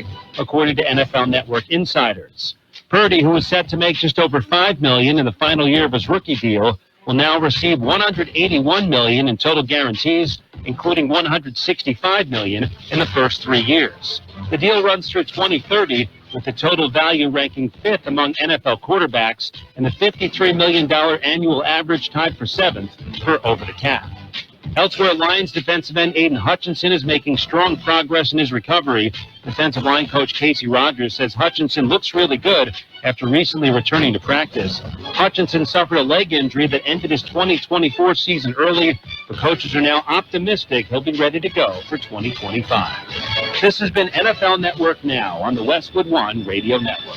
contract, according to NFL Network insiders. Purdy, who was set to make just over $5 million in the final year of his rookie deal, will now receive $181 million in total guarantees, including $165 million in the first 3 years. The deal runs through 2030, with the total value ranking fifth among NFL quarterbacks and the $53 million annual average tied for seventh for over the cap. Elsewhere, Lions defensive end Aiden Hutchinson is making strong progress in his recovery. Defensive line coach Kxo Rogers says Hutchinson looks really good after recently returning to practice. Hutchinson suffered a leg injury that ended his 2024 season early. The coaches are now optimistic he'll be ready to go for 2025. This has been NFL Network Now on the Westwood One Radio Network.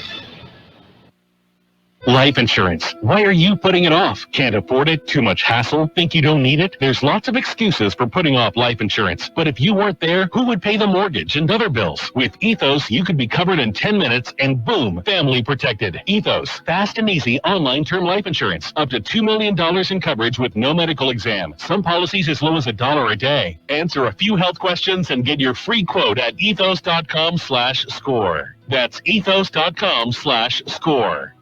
Life insurance. Why are you putting it off? Can't afford it? Too much hassle? Think you don't need it? There's lots of excuses for putting off life insurance. But if you weren't there, who would pay the mortgage and other bills? With Ethos, you could be covered in 10 minutes and boom, family protected. Ethos, fast and easy online term life insurance. Up to $2 million in coverage with no medical exam. Some policies as low as $1 a day. Answer a few health questions and get your free quote at ethos.com/score. That's ethos.com/score.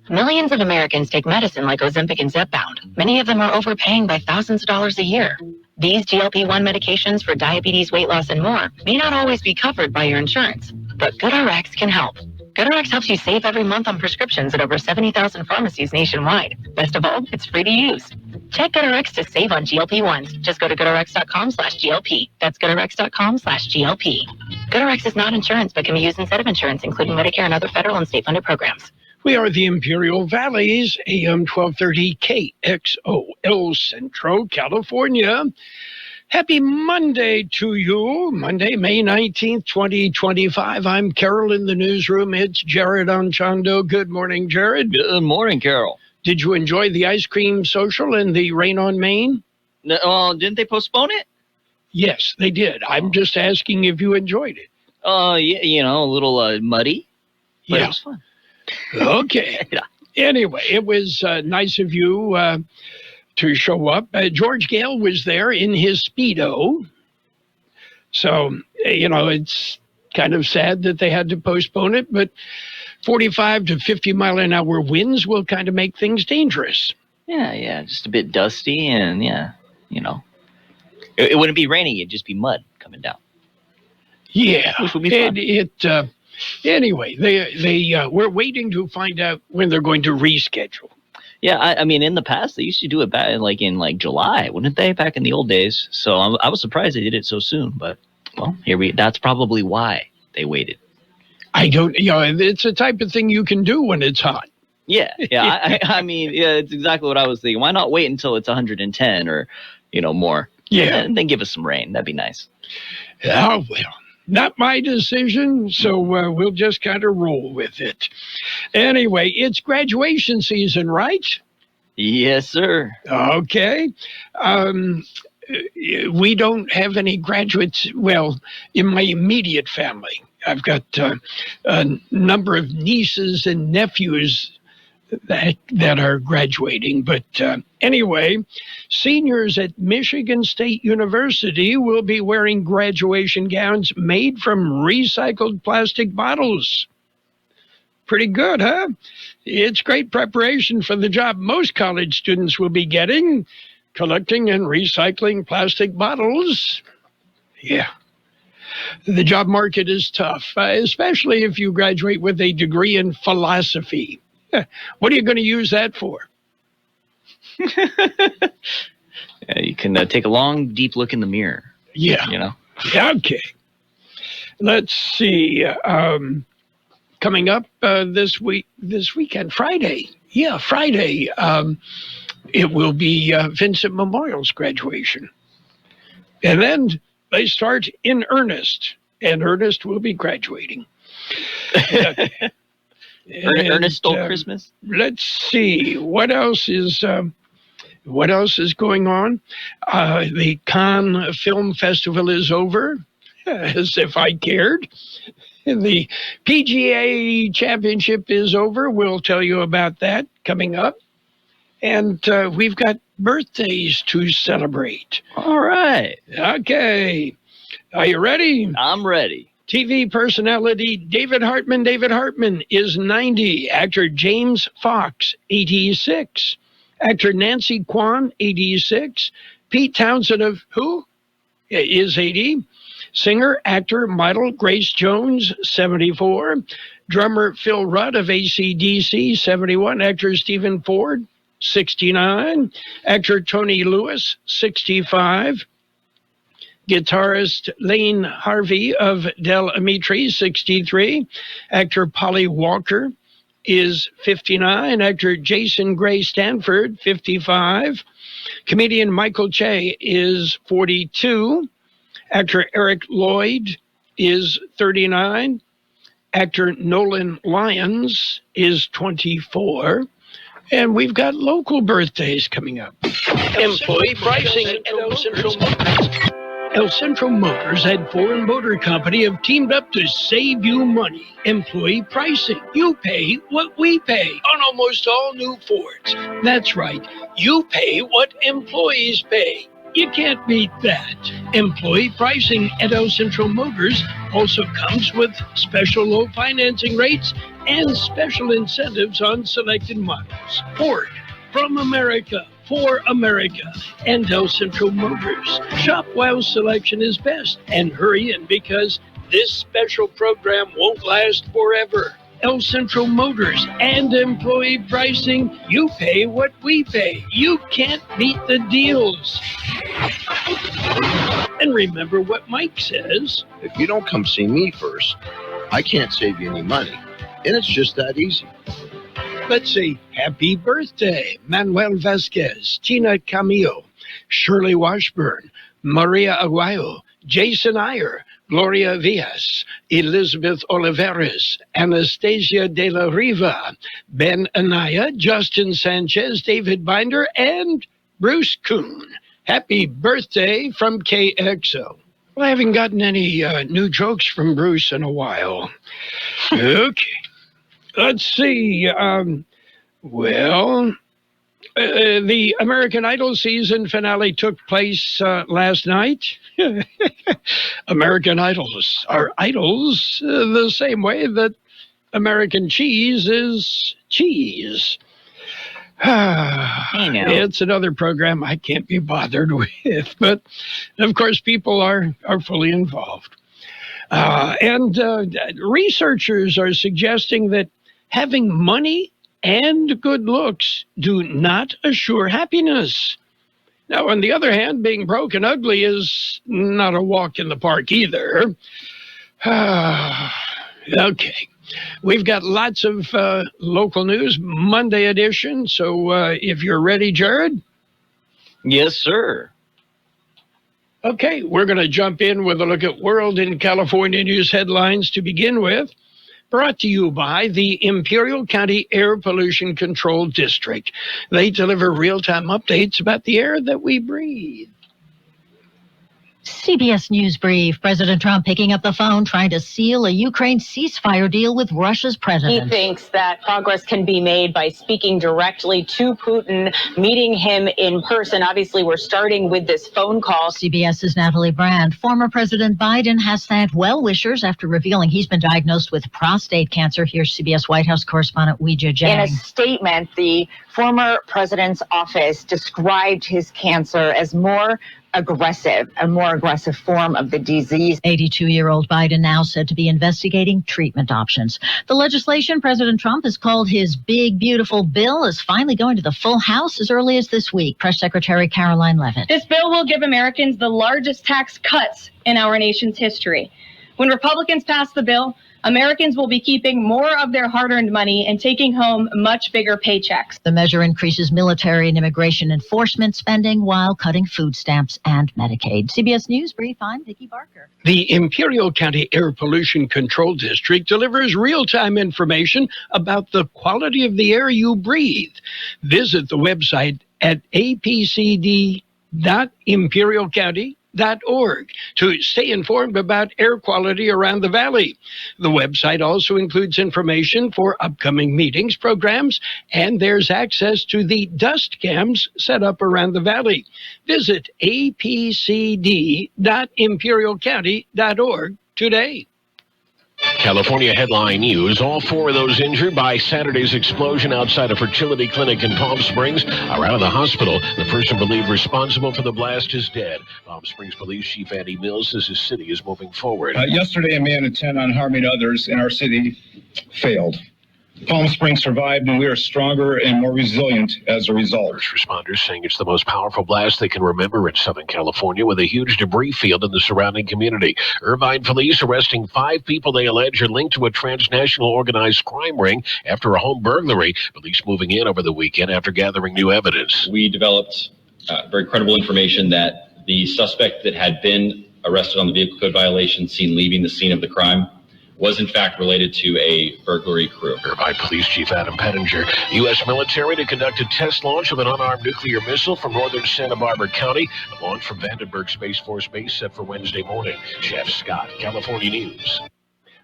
Millions of Americans take medicine like Ozempic and Zepbound. Many of them are overpaying by thousands of dollars a year. These GLP-1 medications for diabetes, weight loss, and more may not always be covered by your insurance, but GoodRx can help. GoodRx helps you save every month on prescriptions at over 70,000 pharmacies nationwide. Best of all, it's free to use. Check GoodRx to save on GLP-1s. Just go to GoodRx.com/GLP. That's GoodRx.com/GLP. GoodRx is not insurance, but can be used instead of insurance, including Medicare and other federal and state-funded programs. We are the Imperial Valley's AM 1230 KXO El Centro, California. Happy Monday to you. Monday, May 19th, 2025. I'm Carroll in the newsroom. It's Jared Anchondo. Good morning, Jared. Good morning, Carroll. Did you enjoy the ice cream social and the rain on Maine? No, didn't they postpone it? Yes, they did. I'm just asking if you enjoyed it. Yeah, a little muddy, but it was fun. Okay. Yeah. Anyway, it was nice of you to show up. George Gale was there in his Speedo. So, it's kind of sad that they had to postpone it, but 45 to 50 mile an hour winds will kind of make things dangerous. Yeah, just a bit dusty and it wouldn't be raining, it'd just be mud coming down. Yeah. Which would be fun. Anyway, they we're waiting to find out when they're going to reschedule. Yeah, I mean, in the past, they used to do it back in July, wouldn't they, back in the old days? So I was surprised they did it so soon, but, well, that's probably why they waited. I don't, it's the type of thing you can do when it's hot. Yeah, I mean, it's exactly what I was thinking. Why not wait until it's 110 or, more? Yeah. And then give us some rain. That'd be nice. Oh, well. Not my decision, so we'll just kind of roll with it. Anyway, it's graduation season, right? Yes, sir. Okay. We don't have any graduates, well, in my immediate family. I've got a number of nieces and nephews that are graduating. But anyway, seniors at Michigan State University will be wearing graduation gowns made from recycled plastic bottles. Pretty good, huh? It's great preparation for the job most college students will be getting, collecting and recycling plastic bottles. Yeah. The job market is tough, especially if you graduate with a degree in philosophy. What are you going to use that for? You can take a long, deep look in the mirror. Yeah. Okay. Let's see. Coming up this weekend, Friday. Yeah, Friday. It will be Vincent Memorial's graduation. And then they start in earnest. And Ernest will be graduating. Ernest stole Christmas. Let's see what else is going on. The Cannes Film Festival is over, as if I cared. The PGA Championship is over. We'll tell you about that coming up. And we've got birthdays to celebrate. All right. Okay. Are you ready? I'm ready. TV personality David Hartman is 90. Actor James Fox, 86. Actor Nancy Kwan, 86. Pete Townsend of Who is 80. Singer, actor, model Grace Jones, 74. Drummer Phil Rudd of AC/DC, 71. Actor Stephen Ford, 69. Actor Tony Lewis, 65. Guitarist Lane Harvey of Del Amitri, 63. Actor Polly Walker is 59. Actor Jason Gray Stanford, 55. Comedian Michael Che is 42. Actor Eric Lloyd is 39. Actor Nolan Lyons is 24. And we've got local birthdays coming up. Employee pricing at El Centro Motors. El Centro Motors and Ford Motor Company have teamed up to save you money. Employee pricing. You pay what we pay on almost all new Fords. That's right. You pay what employees pay. You can't beat that. Employee pricing at El Centro Motors also comes with special low financing rates and special incentives on selected models. Ford, from America, for America, and El Centro Motors. Shop while selection is best, and hurry in because this special program won't last forever. El Centro Motors and employee pricing. You pay what we pay. You can't beat the deals. And remember what Mike says. If you don't come see me first, I can't save you any money. And it's just that easy. Let's say happy birthday, Manuel Vasquez, Tina Camillo, Shirley Washburn, Maria Aguayo, Jason Iyer, Gloria Villas, Elizabeth Oliveras, Anastasia de la Riva, Ben Anaya, Justin Sanchez, David Binder, and Bruce Kuhn. Happy birthday from KXO. Well, I haven't gotten any new jokes from Bruce in a while. Okay. Let's see. The American Idol season finale took place last night. American Idols are idols the same way that American cheese is cheese. It's another program I can't be bothered with, but of course people are fully involved. And researchers are suggesting that having money and good looks do not assure happiness. Now, on the other hand, being broke and ugly is not a walk in the park either. Okay. We've got lots of local news, Monday edition. So if you're ready, Jared? Yes, sir. Okay, we're going to jump in with a look at World in California news headlines to begin with. Brought to you by the Imperial County Air Pollution Control District. They deliver real-time updates about the air that we breathe. CBS News Brief. President Trump picking up the phone, trying to seal a Ukraine ceasefire deal with Russia's president. He thinks that progress can be made by speaking directly to Putin, meeting him in person. Obviously, we're starting with this phone call. CBS's Natalie Brand. Former President Biden has thanked well-wishers after revealing he's been diagnosed with prostate cancer. Here's CBS White House correspondent Weijia Jiang. In a statement, the former president's office described his cancer as a more aggressive form of the disease. 82-year-old Biden now said to be investigating treatment options. The legislation President Trump has called his big, beautiful bill is finally going to the full House as early as this week. Press Secretary Caroline Leavitt. This bill will give Americans the largest tax cuts in our nation's history. When Republicans pass the bill, Americans will be keeping more of their hard-earned money and taking home much bigger paychecks. The measure increases military and immigration enforcement spending while cutting food stamps and Medicaid. CBS News Brief, I'm Vicki Barker. The Imperial County Air Pollution Control District delivers real-time information about the quality of the air you breathe. Visit the website at apcd.imperialcounty.org to stay informed about air quality around the valley. The website also includes information for upcoming meetings, programs, and there's access to the dust cams set up around the valley. Visit apcd.imperialcounty.org today. California headline news. All 4 of those injured by Saturday's explosion outside a fertility clinic in Palm Springs are out of the hospital. The person believed responsible for the blast is dead. Palm Springs Police Chief Andy Mills says his city is moving forward. Yesterday, a man intent on harming others in our city failed. Palm Springs survived, and we are stronger and more resilient as a result. First responders saying it's the most powerful blast they can remember in Southern California, with a huge debris field in the surrounding community. Irvine police arresting 5 people they allege are linked to a transnational organized crime ring after a home burglary. Police moving in over the weekend after gathering new evidence. We developed very credible information that the suspect that had been arrested on the vehicle code violation seen leaving the scene of the crime was in fact related to a burglary crew. Irvine Police Chief Adam Pettinger. U.S. military to conduct a test launch of an unarmed nuclear missile from northern Santa Barbara County. The launch from Vandenberg Space Force Base set for Wednesday morning. Jeff Scott, California News.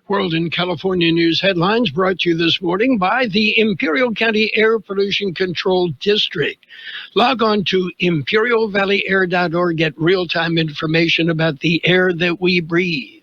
World in California News headlines brought to you this morning by the Imperial County Air Pollution Control District. Log on to imperialvalleyair.org. Get real-time information about the air that we breathe.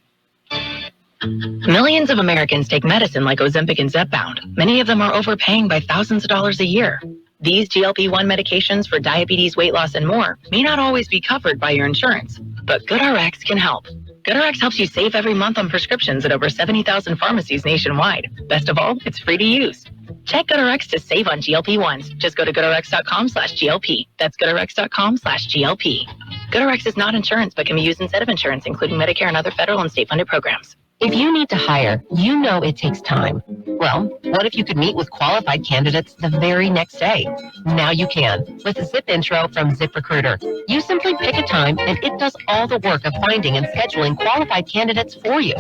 Millions of Americans take medicine like Ozempic and Zepbound. Many of them are overpaying by thousands of dollars a year. These GLP-1 medications for diabetes, weight loss, and more may not always be covered by your insurance, but GoodRx can help. GoodRx helps you save every month on prescriptions at over 70,000 pharmacies nationwide. Best of all, it's free to use. Check GoodRx to save on GLP-1s. Just go to goodrx.com/GLP. That's goodrx.com/GLP. GoodRx is not insurance, but can be used instead of insurance, including Medicare and other federal and state-funded programs. If you need to hire, you know it takes time. Well, what if you could meet with qualified candidates the very next day? Now you can with a Zip Intro from ZipRecruiter. You simply pick a time and it does all the work of finding and scheduling qualified candidates for you.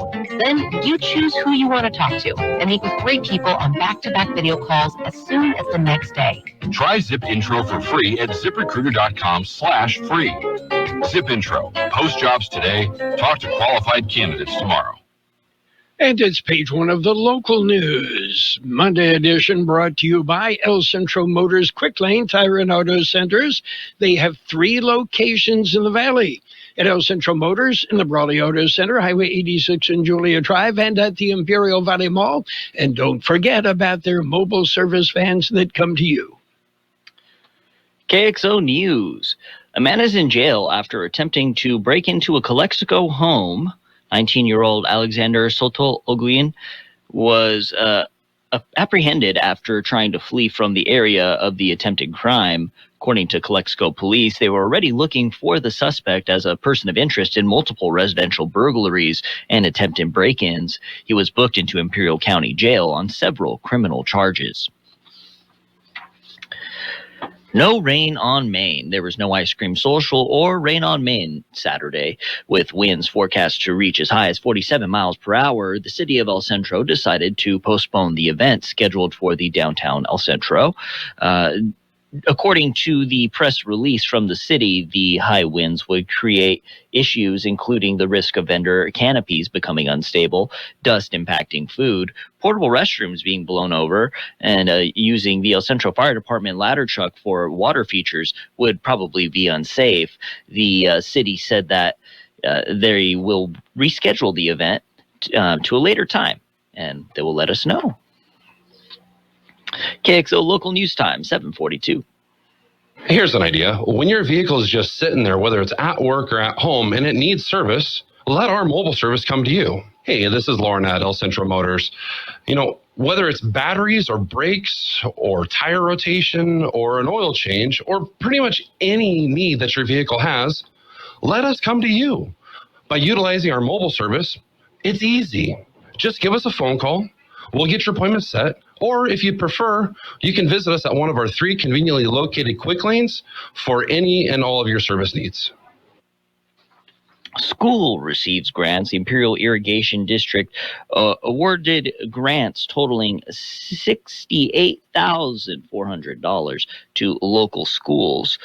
Then you choose who you want to talk to and meet with great people on back-to-back video calls as soon as the next day. Try Zip Intro for free at ZipRecruiter.com/free. Zip Intro. Post jobs today. Talk to qualified candidates tomorrow. And it's page 1 of the local news. Monday edition brought to you by El Centro Motors Quick Lane Tire and Auto Centers. They have 3 locations in the valley. At El Centro Motors in the Brawley Auto Center, Highway 86 and Julia Drive, and at the Imperial Valley Mall. And don't forget about their mobile service vans that come to you. KXO News. A man is in jail after attempting to break into a Calexico home. 19-year-old Alexander Soto Oguin was apprehended after trying to flee from the area of the attempted crime. According to Calexico police, they were already looking for the suspect as a person of interest in multiple residential burglaries and attempted break-ins. He was booked into Imperial County Jail on several criminal charges. No rain on Maine. There was no ice cream social or rain on Maine Saturday. With winds forecast to reach as high as 47 miles per hour, the city of El Centro decided to postpone the event scheduled for the downtown El Centro. According to the press release from the city, the high winds would create issues, including the risk of vendor canopies becoming unstable, dust impacting food, portable restrooms being blown over, and using the El Centro Fire Department ladder truck for water features would probably be unsafe. The city said that they will reschedule the event to a later time, and they will let us know. KXO Local News Time, 7:42. Here's an idea. When your vehicle is just sitting there, whether it's at work or at home, and it needs service, let our mobile service come to you. Hey, this is Lauren at El Centro Motors. You know, whether it's batteries or brakes or tire rotation or an oil change or pretty much any need that your vehicle has, let us come to you. By utilizing our mobile service, it's easy. Just give us a phone call. We'll get your appointment set. Or if you prefer, you can visit us at one of our 3 conveniently located quick lanes for any and all of your service needs. School receives grants. The Imperial Irrigation District awarded grants totaling $68,400 to local schools.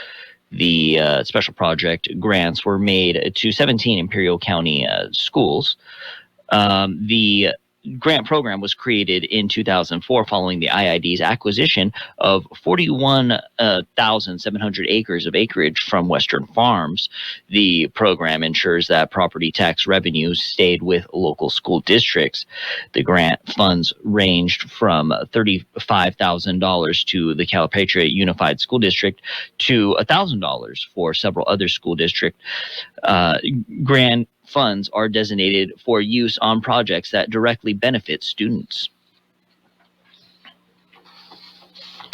The special project grants were made to 17 Imperial County schools. The grant program was created in 2004 following the IID's acquisition of 41,700 acres of acreage from Western Farms. The program ensures that property tax revenues stayed with local school districts. The grant funds ranged from $35,000 to the Calipatria Unified School District to $1,000 for several other school districts. Grant funds are designated for use on projects that directly benefit students.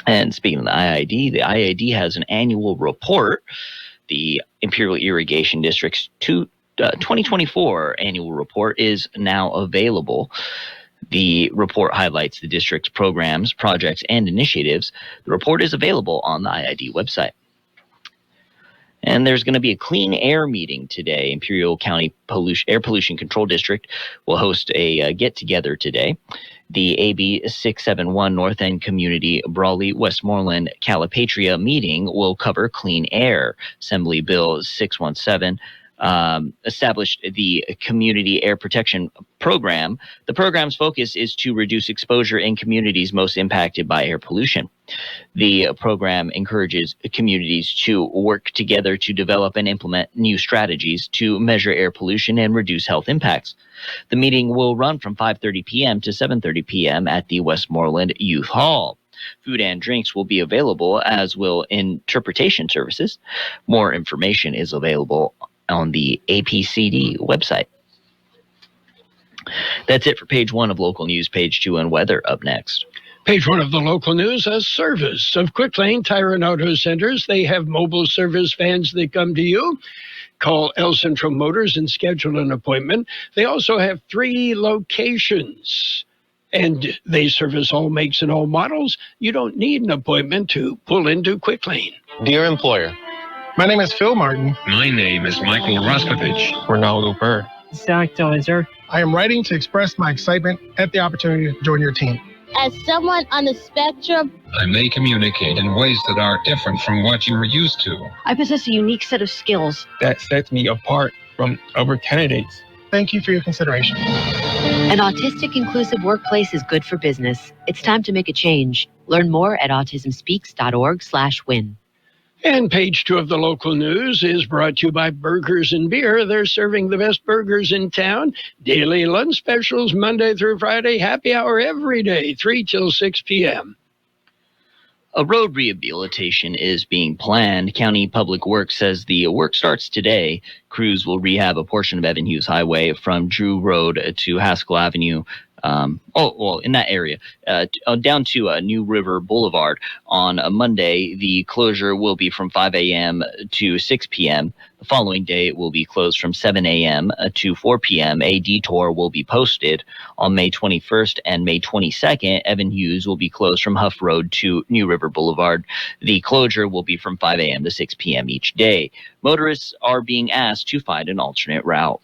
And speaking of the IID has an annual report. The Imperial Irrigation District's 2024 annual report is now available. The report highlights the district's programs, projects, and initiatives. The report is available on the IID website. And there's going to be a clean air meeting today. Imperial County Air Pollution Control District will host a get-together today. The AB 671 North End Community Brawley Westmoreland Calipatria meeting will cover clean air. Assembly Bill 617 established the Community Air Protection Program. The program's focus is to reduce exposure in communities most impacted by air pollution. The program encourages communities to work together to develop and implement new strategies to measure air pollution and reduce health impacts. The meeting will run from 5:30 p.m. to 7:30 p.m. at the Westmoreland Youth Hall. Food and drinks will be available, as will interpretation services. More information is available on the APCD website. That's it for page 1 of local news. Page 2 and weather up next. Page 1 of the local news, a service of Quick Lane Tire and Auto Centers. They have mobile service vans that come to you. Call El Centro Motors and schedule an appointment. They also have 3 locations, and they service all makes and all models. You don't need an appointment to pull into Quick Lane. Dear employer, my name is Phil Martin. My name is Michael Roskovich. Ronaldo Burr. Zach Delizer. I am writing to express my excitement at the opportunity to join your team. As someone on the spectrum, I may communicate in ways that are different from what you are used to. I possess a unique set of skills that sets me apart from other candidates. Thank you for your consideration. An autistic inclusive workplace is good for business. It's time to make a change. Learn more at autismspeaks.org/win. And page 2 of the local news is brought to you by Burgers and Beer. They're serving the best burgers in town. Daily lunch specials Monday through Friday. Happy hour every day, 3 till 6 p.m. A road rehabilitation is being planned. County Public Works says the work starts today. Crews will rehab a portion of Evan Hughes Highway from Drew Road to Haskell Avenue. In that area, down to New River Boulevard. On a Monday, the closure will be from 5 a.m. to 6 p.m. The following day, it will be closed from 7 a.m. to 4 p.m. A detour will be posted. On May 21st and May 22nd, Evan Hughes will be closed from Huff Road to New River Boulevard. The closure will be from 5 a.m. to 6 p.m. each day. Motorists are being asked to find an alternate route.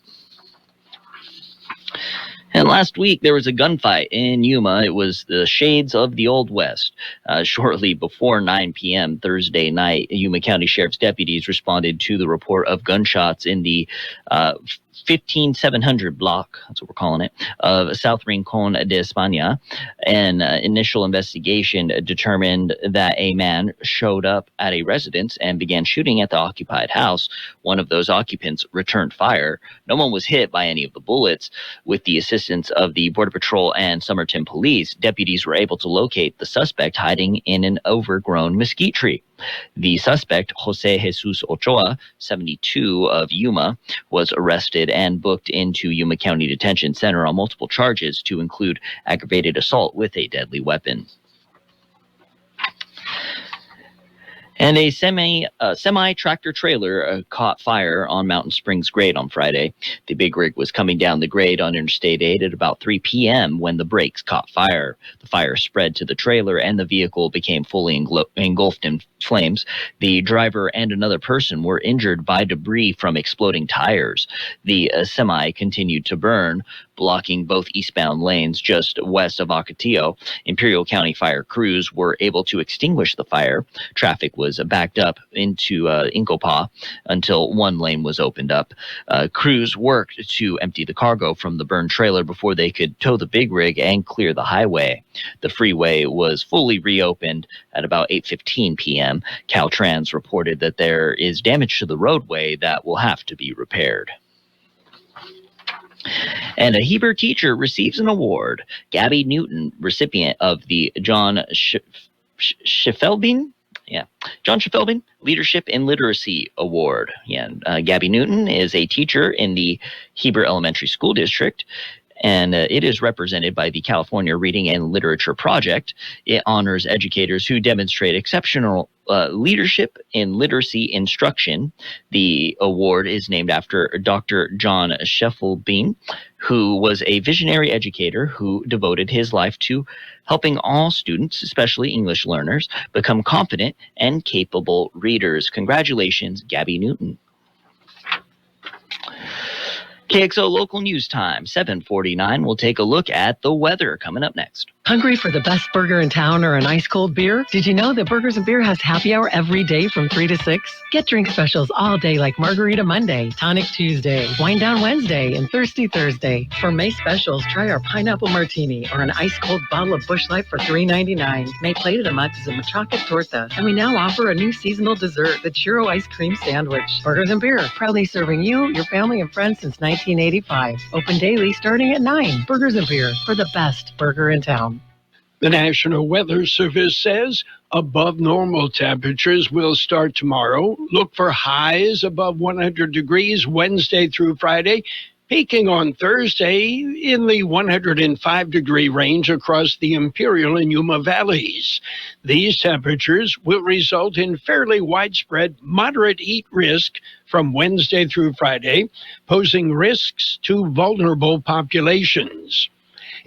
And last week, there was a gunfight in Yuma. It was the shades of the Old West. Shortly before 9 p.m. Thursday night, Yuma County Sheriff's deputies responded to the report of gunshots in the 15700 block, that's what we're calling it, of South Rincon de España. An initial investigation determined that a man showed up at a residence and began shooting at the occupied house. One of those occupants returned fire. No one was hit by any of the bullets. With the assistance of the Border Patrol and Somerton Police, deputies were able to locate the suspect hiding in an overgrown mesquite tree. The suspect, Jose Jesus Ochoa, 72, of Yuma, was arrested and booked into Yuma County Detention Center on multiple charges to include aggravated assault with a deadly weapon. And a semi-tractor trailer caught fire on Mountain Springs Grade on Friday. The big rig was coming down the grade on Interstate 8 at about 3 p.m. when the brakes caught fire. The fire spread to the trailer and the vehicle became fully engulfed in flames. The driver and another person were injured by debris from exploding tires. The semi continued to burn. blocking both eastbound lanes just west of Ocotillo. Imperial County fire crews were able to extinguish the fire. Traffic was backed up into Inkopah until one lane was opened up. Crews worked to empty the cargo from the burned trailer before they could tow the big rig and clear the highway. The freeway was fully reopened at about 8:15 p.m. Caltrans reported that there is damage to the roadway that will have to be repaired. And a Hebrew teacher receives an award. Gabby Newton, recipient of the John Schiffelbein Leadership in Literacy Award. Gabby Newton is a teacher in the Heber Elementary School District, and it is represented by the California Reading and Literature Project. It honors educators who demonstrate exceptional leadership in literacy instruction. The award is named after Dr. John Schiffelbein, who was a visionary educator who devoted his life to helping all students, especially English learners, become confident and capable readers. Congratulations, Gabby Newton. KXO Local News Time, 7:49. We'll take a look at the weather coming up next. Hungry for the best burger in town or an ice-cold beer? Did you know that Burgers & Beer has happy hour every day from 3 to 6? Get drink specials all day like Margarita Monday, Tonic Tuesday, Wind Down Wednesday, and Thirsty Thursday. For May specials, try our Pineapple Martini or an ice-cold bottle of Busch Light for $3.99. May plated a month is a machaca torta. And we now offer a new seasonal dessert, the Churro Ice Cream Sandwich. Burgers & Beer, proudly serving you, your family, and friends since 1985. Open daily starting at 9. Burgers & Beer, for the best burger in town. The National Weather Service says above normal temperatures will start tomorrow. Look for highs above 100 degrees Wednesday through Friday, peaking on Thursday in the 105-degree range across the Imperial and Yuma valleys. These temperatures will result in fairly widespread moderate heat risk from Wednesday through Friday, posing risks to vulnerable populations.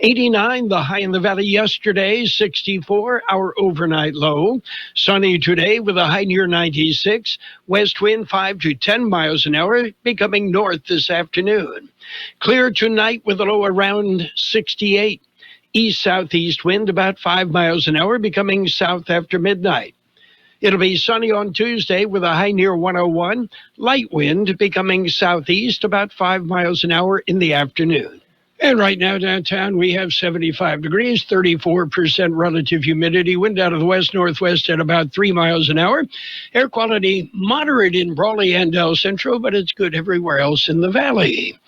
89, the high in the valley yesterday, 64, our overnight low. Sunny today with a high near 96. West wind 5 to 10 miles an hour, becoming north this afternoon. Clear tonight with a low around 68. East-southeast wind about 5 miles an hour, becoming south after midnight. It'll be sunny on Tuesday with a high near 101. Light wind becoming southeast about 5 miles an hour in the afternoon. And right now downtown we have 75 degrees, 34% relative humidity, wind out of the west-northwest at about 3 miles an hour. Air quality moderate in Brawley and El Centro, but it's good everywhere else in the valley.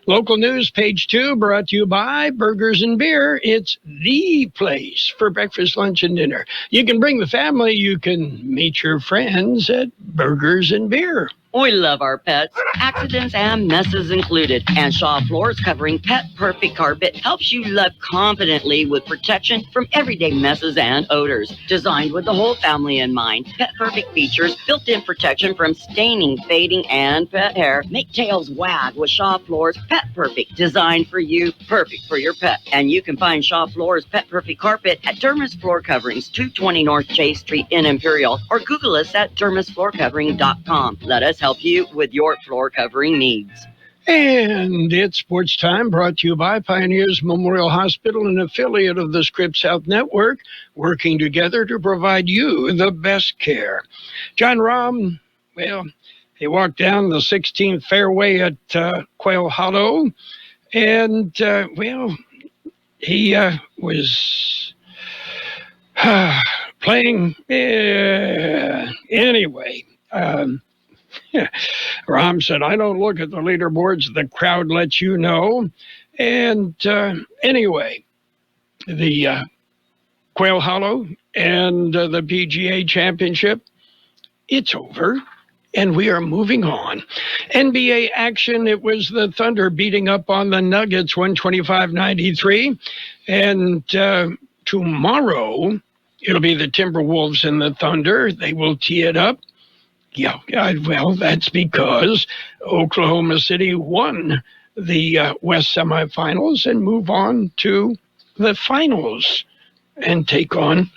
Local news, page 2, brought to you by Burgers & Beer. It's the place for breakfast, lunch, and dinner. You can bring the family. You can meet your friends at Burgers & Beer. We love our pets, accidents and messes included. And Shaw Floors covering Pet Perfect Carpet helps you live confidently with protection from everyday messes and odors. Designed with the whole family in mind, Pet Perfect features built-in protection from staining, fading, and pet hair. Make tails wag with Shaw Floors Pet Perfect. Designed for you, perfect for your pet. And you can find Shaw Floors Pet Perfect Carpet at Dermis Floor Coverings, 220 North Chase Street in Imperial, or Google us at dermisfloorcovering.com. Let us help you with your floor covering needs. And it's sports time, brought to you by Pioneers Memorial Hospital, an affiliate of the Scripps Health Network, working together to provide you the best care. John Rahm, well, he walked down the 16th fairway at Quail Hollow, and, he was playing anyway. Rahm said, I don't look at the leaderboards. The crowd lets you know. And anyway, the Quail Hollow and the PGA Championship, it's over. And we are moving on. NBA action, it was the Thunder beating up on the Nuggets, 125-93. And tomorrow, it'll be the Timberwolves and the Thunder. They will tee it up. Yeah, well, that's because Oklahoma City won the West semifinals and move on to the finals and take on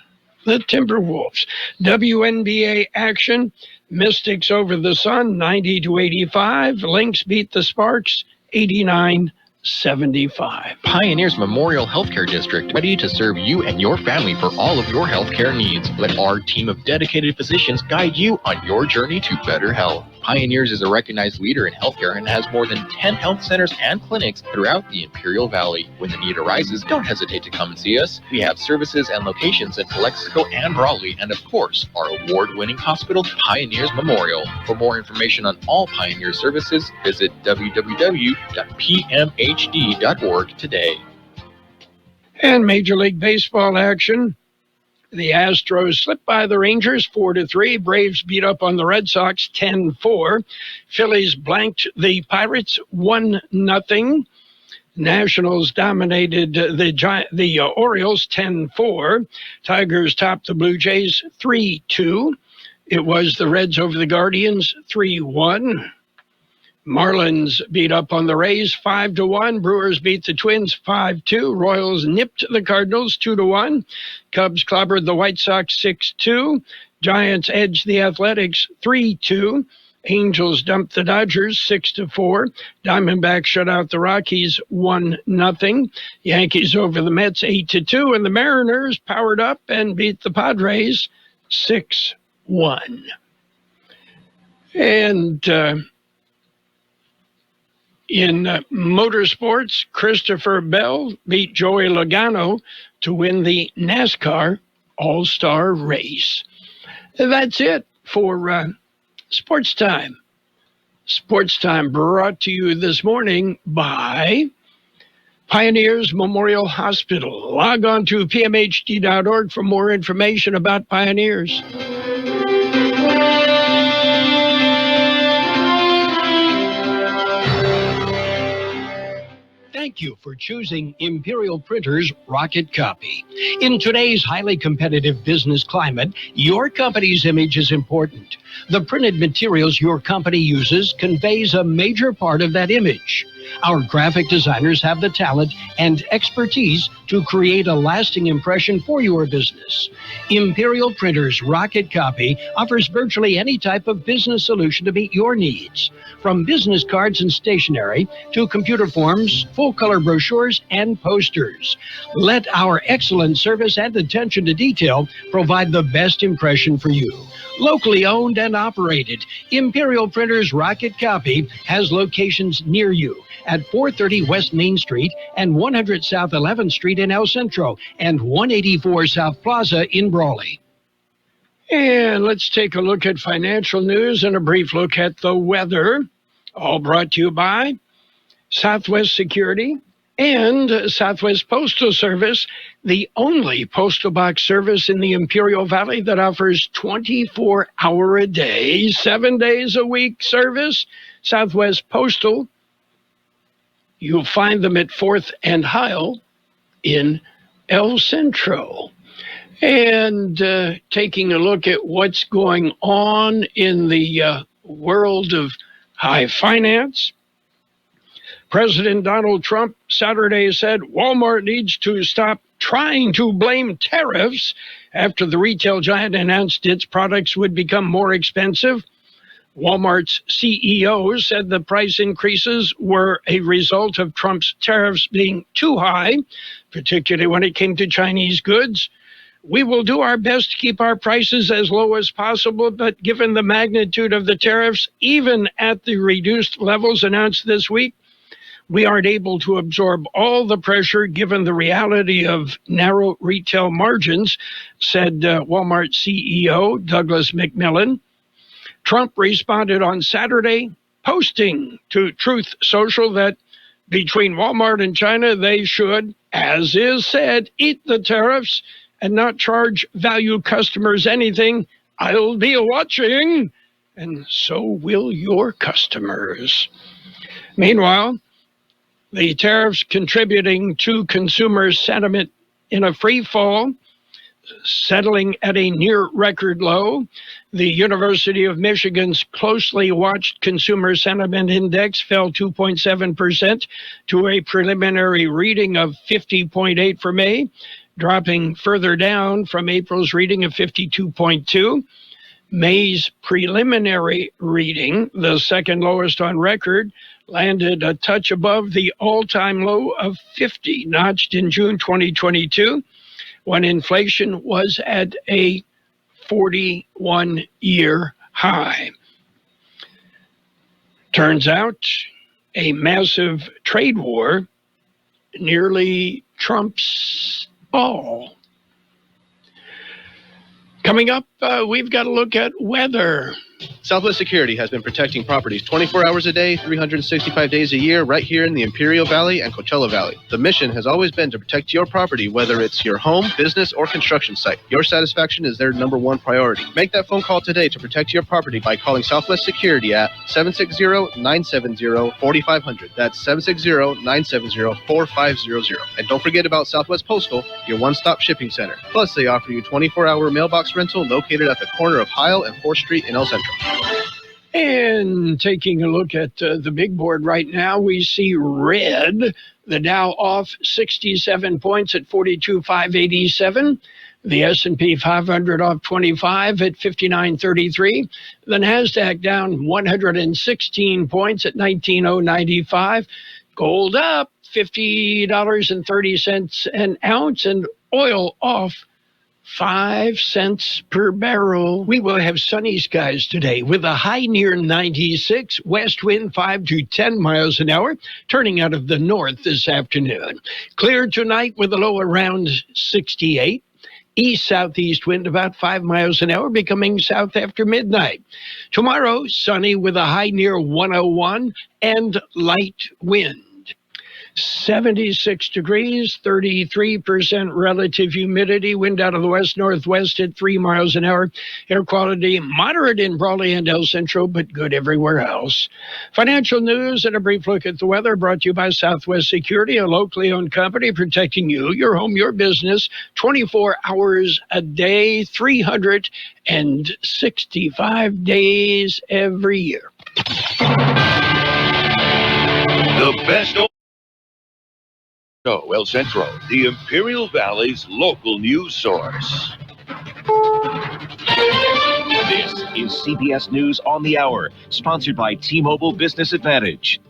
the Timberwolves. WNBA action, Mystics over the Sun, 90-85. Lynx beat the Sparks, 89-79. 75. Pioneers Memorial Healthcare District, ready to serve you and your family for all of your healthcare needs. Let our team of dedicated physicians guide you on your journey to better health. Pioneers is a recognized leader in healthcare and has more than 10 health centers and clinics throughout the Imperial Valley. When the need arises, don't hesitate to come and see us. We have services and locations in Calexico and Raleigh, and of course, our award-winning hospital, Pioneers Memorial. For more information on all Pioneer services, visit www.pmhd.org today. And Major League Baseball action. The Astros slipped by the Rangers 4-3. Braves beat up on the Red Sox 10-4. Phillies blanked the Pirates 1-0. Nationals dominated the Orioles 10-4. Tigers topped the Blue Jays 3-2. It was the Reds over the Guardians 3-1. Marlins beat up on the Rays 5-1. Brewers beat the Twins 5-2. Royals nipped the Cardinals 2-1. Cubs clobbered the White Sox 6-2. Giants edged the Athletics 3-2. Angels dumped the Dodgers 6-4. Diamondbacks shut out the Rockies 1-0. Yankees over the Mets 8-2. And the Mariners powered up and beat the Padres 6-1. And in motorsports, Christopher Bell beat Joey Logano to win the NASCAR All-Star Race. That's it for Sports Time. Sports Time brought to you this morning by Pioneers Memorial Hospital. Log on to pmhd.org for more information about Pioneers. Thank you for choosing Imperial Printer's Rocket Copy. In today's highly competitive business climate, your company's image is important. The printed materials your company uses conveys a major part of that image. Our graphic designers have the talent and expertise to create a lasting impression for your business. Imperial Printer's Rocket Copy offers virtually any type of business solution to meet your needs, from business cards and stationery to computer forms, full-color brochures, and posters. Let our excellent service and attention to detail provide the best impression for you. Locally owned and operated, Imperial Printer's Rocket Copy has locations near you at 430 West Main Street and 100 South 11th Street in El Centro and 184 South Plaza in Brawley. And let's take a look at financial news and a brief look at the weather. All brought to you by Southwest Security and Southwest Postal Service, the only postal box service in the Imperial Valley that offers 24-hour-a-day, 7 days a week service. Southwest Postal. You'll find them at 4th and Heil in El Centro. And taking a look at what's going on in the world of high finance, President Donald Trump Saturday said Walmart needs to stop trying to blame tariffs after the retail giant announced its products would become more expensive. Walmart's CEO said the price increases were a result of Trump's tariffs being too high, particularly when it came to Chinese goods. We will do our best to keep our prices as low as possible, but given the magnitude of the tariffs, even at the reduced levels announced this week, we aren't able to absorb all the pressure given the reality of narrow retail margins, said Walmart CEO Douglas McMillan. Trump responded on Saturday, posting to Truth Social that between Walmart and China, they should, as is said, eat the tariffs and not charge value customers anything. I'll be watching, and so will your customers. Meanwhile, the tariffs contributing to consumer sentiment in a free fall, settling at a near record low. The University of Michigan's closely watched consumer sentiment index fell 2.7% to a preliminary reading of 50.8 for May, dropping further down from April's reading of 52.2. May's preliminary reading, the second lowest on record, landed a touch above the all-time low of 50, notched in June 2022, when inflation was at a 41-year high. Turns out a massive trade war nearly trumps all. Coming up, we've got to look at weather. Southwest Security has been protecting properties 24 hours a day, 365 days a year, right here in the Imperial Valley and Coachella Valley. The mission has always been to protect your property, whether it's your home, business, or construction site. Your satisfaction is their number 1 priority. Make that phone call today to protect your property by calling Southwest Security at 760-970-4500. That's 760-970-4500. And don't forget about Southwest Postal, your one-stop shipping center. Plus, they offer you 24-hour mailbox rental located at the corner of Heil and 4th Street in El Centro. And taking a look at the big board right now, we see red. The Dow off 67 points at 42,587. The S&P 500 off 25 at 59.33. The NASDAQ down 116 points at 19,095. Gold up $50.30 an ounce, and oil off 5 cents per barrel. We will have sunny skies today with a high near 96, west wind 5 to 10 miles an hour, turning out of the north this afternoon. Clear tonight with a low around 68. East-southeast wind about 5 miles an hour, becoming south after midnight. Tomorrow, sunny with a high near 101 and light wind. 76 degrees, 33% relative humidity, wind out of the west-northwest at 3 miles an hour. Air quality moderate in Brawley and El Centro, but good everywhere else. Financial news and a brief look at the weather brought to you by Southwest Security, a locally owned company protecting you, your home, your business, 24 hours a day, 365 days every year. The best show, El Centro, the Imperial Valley's local news source. This is CBS News on the Hour, sponsored by T-Mobile Business Advantage.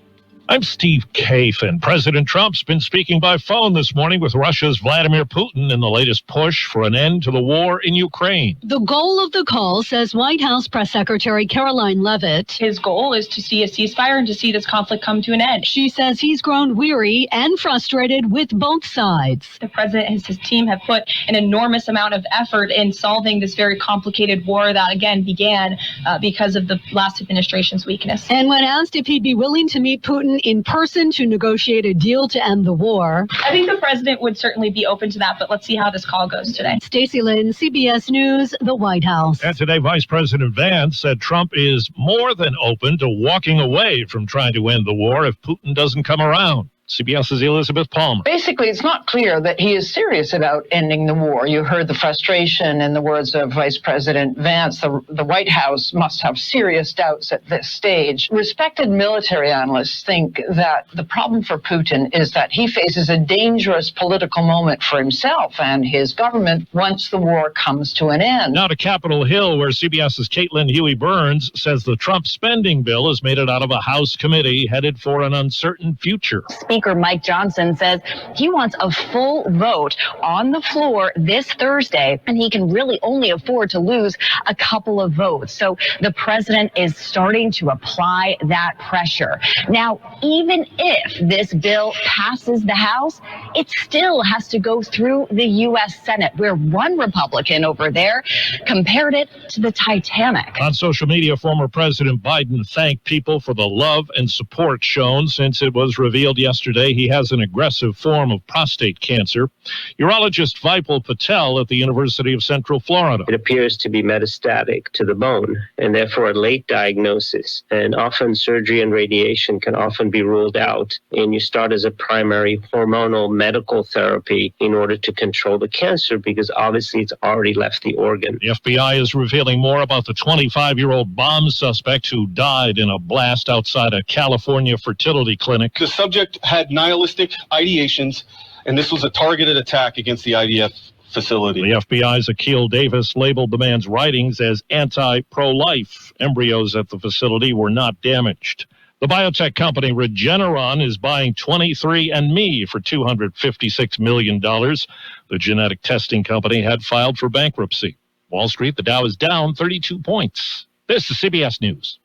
I'm Steve Kathan. President Trump's been speaking by phone this morning with Russia's Vladimir Putin in the latest push for an end to the war in Ukraine. The goal of the call, says White House Press Secretary Caroline Leavitt. His goal is to see a ceasefire and to see this conflict come to an end. She says he's grown weary and frustrated with both sides. The president and his team have put an enormous amount of effort in solving this very complicated war that, again, began because of the last administration's weakness. And when asked if he'd be willing to meet Putin in person to negotiate a deal to end the war, I think the president would certainly be open to that, but let's see how this call goes today. Stacey Lynn, CBS News, the White House. And today, Vice President Vance said Trump is more than open to walking away from trying to end the war if Putin doesn't come around. CBS's Elizabeth Palmer. Basically, it's not clear that he is serious about ending the war. You heard the frustration in the words of Vice President Vance. The White House must have serious doubts at this stage. Respected military analysts think that the problem for Putin is that he faces a dangerous political moment for himself and his government once the war comes to an end. Now to Capitol Hill, where CBS's Caitlin Huey-Burns says the Trump spending bill has made it out of a House committee headed for an uncertain future. Speaker Mike Johnson says he wants a full vote on the floor this Thursday, and he can really only afford to lose a couple of votes. So the president is starting to apply that pressure. Now, even if this bill passes the House, it still has to go through the U.S. Senate, where one Republican over there compared it to the Titanic. On social media, former President Biden thanked people for the love and support shown since it was revealed yesterday he has an aggressive form of prostate cancer. Urologist Vipul Patel at the University of Central Florida. It appears to be metastatic to the bone and therefore a late diagnosis. And often surgery and radiation can often be ruled out. And you start as a primary hormonal medical therapy in order to control the cancer because obviously it's already left the organ. The FBI is revealing more about the 25-year-old bomb suspect who died in a blast outside a California fertility clinic. The subject had nihilistic ideations, and this was a targeted attack against the IDF facility. The FBI's Akil Davis labeled the man's writings as anti-pro-life. Embryos at the facility were not damaged. The biotech company Regeneron is buying 23andMe for $256 million. The genetic testing company had filed for bankruptcy. Wall Street, the Dow is down 32 points. This is CBS News.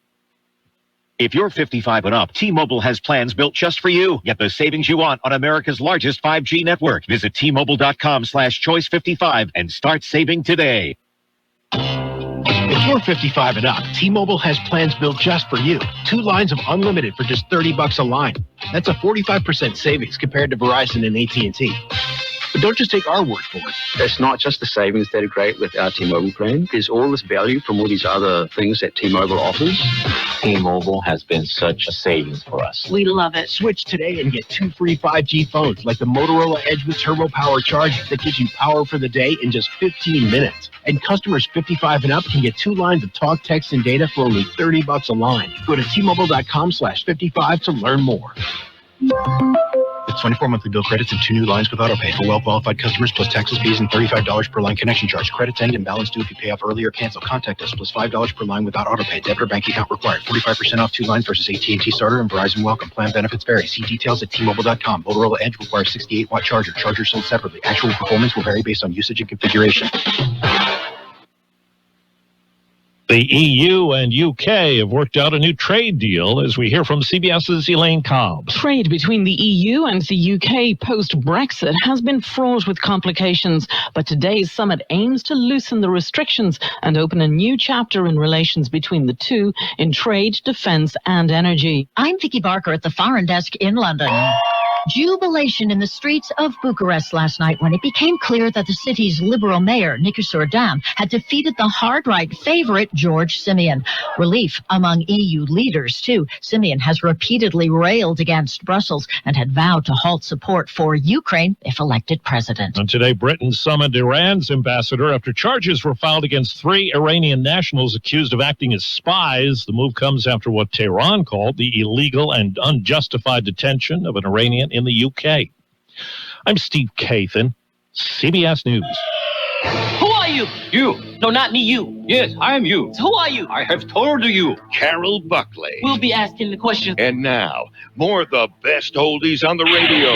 If you're 55 and up, T-Mobile has plans built just for you. Get the savings you want on America's largest 5G network. Visit T-Mobile.com/choice55 and start saving today. If you're 55 and up, T-Mobile has plans built just for you. 2 lines of unlimited for just $30 a line. That's a 45% savings compared to Verizon and AT&T. But don't just take our word for it. It's not just the savings that are great with our T-Mobile plan. There's all this value from all these other things that T-Mobile offers. T-Mobile has been such a savings for us. We love it. Switch today and get 2 free 5G phones like the Motorola Edge with Turbo Power Charge that gives you power for the day in just 15 minutes. And customers 55 and up can get 2 lines of talk, text, and data for only $30 a line. Go to T-Mobile.com/55 to learn more. It's 24 monthly bill credits and 2 new lines with autopay for well-qualified customers plus taxes, fees, and $35 per line connection charge. Credits end and balance due if you pay off early or cancel. Contact us plus $5 per line without autopay. Debit or bank account required. 45% off 2 lines versus AT&T Starter and Verizon Welcome. Plan benefits vary. See details at T-Mobile.com. Motorola Edge requires 68-watt charger. Chargers sold separately. Actual performance will vary based on usage and configuration. The EU and UK have worked out a new trade deal, as we hear from CBS's Elaine Cobb. Trade between the EU and the UK post-Brexit has been fraught with complications, but today's summit aims to loosen the restrictions and open a new chapter in relations between the two in trade, defence and energy. I'm Vicky Barker at the Foreign Desk in London. Jubilation in the streets of Bucharest last night when it became clear that the city's Liberal mayor, Kxo Radio, had defeated the hard-right favorite, George Simeon. Relief among EU leaders, too. Simeon has repeatedly railed against Brussels and had vowed to halt support for Ukraine if elected president. And today, Britain summoned Iran's ambassador after charges were filed against 3 Iranian nationals accused of acting as spies. The move comes after what Tehran called the illegal and unjustified detention of an Iranian in the UK. I'm Steve Kathan, CBS News. Who are you? You. No, not me, you. Yes, I am you. So who are you? I have told you. Carroll Buckley. We'll be asking the question. And now, more of the best oldies on the radio.